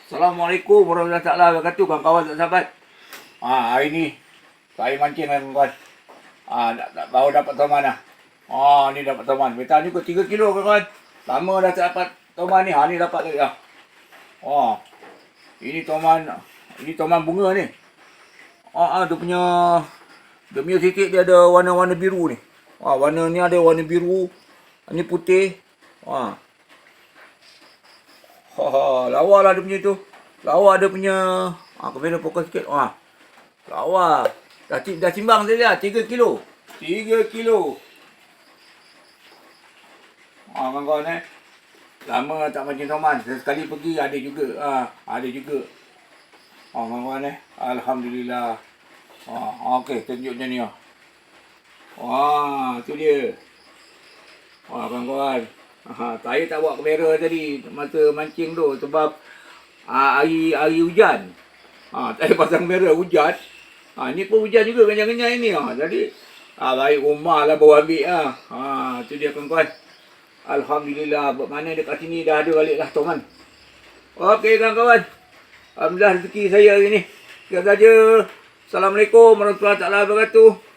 Assalamualaikum warahmatullahi wabarakatuh, kawan-kawan sahabat. Hari ni saya mancing lah kawan. Baru dapat toman lah. Ni dapat toman. Betul ni kot 3 kilo kawan. Lama dah tak dapat toman ni. Ni dapat lagi lah. Ini toman bunga ni. Dia punya titik dia ada warna-warna biru ni. Warna ni ada warna biru. Ni putih. Lawa lah dia punya tu. Lawa dia punya. Kamera fokus sikit. Lawa. Dah timbang dia 3 kilo. 3 kilo. Kawan-kawan lama tak mancing toman. Sekali pergi ada juga. Ada juga. Kawan-kawan Alhamdulillah. Okey, tunjuk macam ni. Tu dia. Kawan-kawan. Saya tak bawa kamera tadi masa mancing tu sebab hari hujan. Saya pasang kamera hujan. Ni pun hujan juga kenyang-kenyang ni. Jadi baik rumah lah bawa ambil tu dia kawan-kawan. Alhamdulillah, mana dekat sini dah ada balik lah toman. Okey kawan-kawan. Alhamdulillah rezeki saya hari ni. Sekian saja. Assalamualaikum warahmatullahi wabarakatuh.